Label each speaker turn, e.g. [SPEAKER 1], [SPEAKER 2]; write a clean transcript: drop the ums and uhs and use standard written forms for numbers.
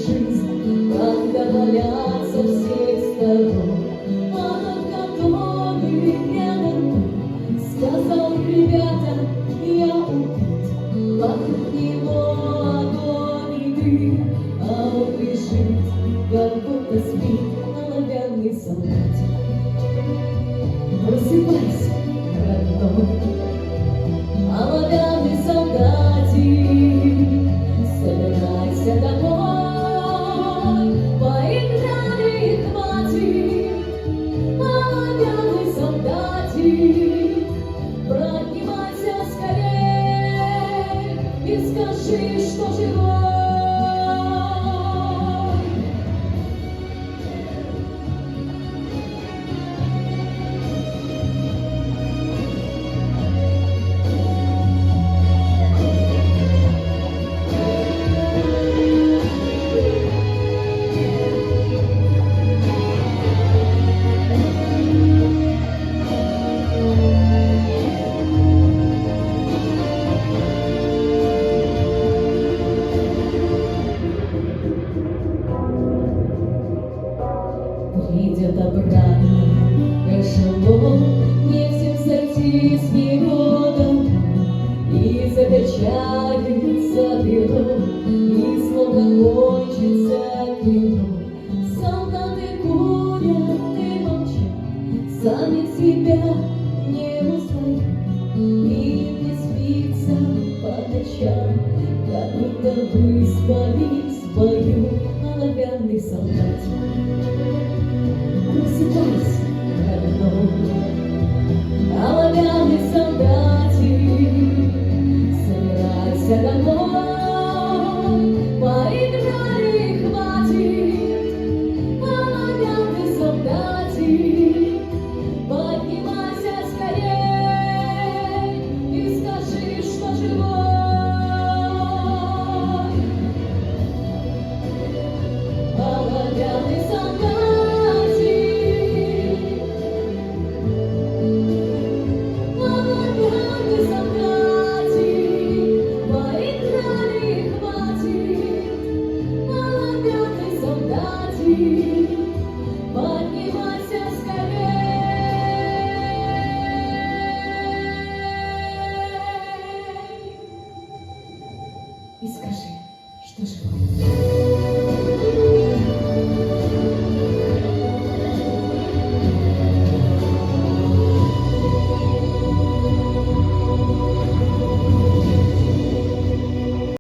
[SPEAKER 1] жизнь, когда валят со всех сторон. А тот, который рядом, сказал: ребята, я убит. Вокруг него огонь и дым, а он лежит, как будто спит, оловянный солдатик. Просыпайся, родной, оловянный солдатик, собирайся домой, поиграли и хватит. Оловянный солдатик, поднимайся скорей и скажи, что живой. Придет обратно эшелон, не всем сойти с него домой, и закачается перо, и словно кончится кино. Солдаты курят и молчат, сами себя не узнают, им не спится по ночам, как будто выспались в бою оловянный солдатик.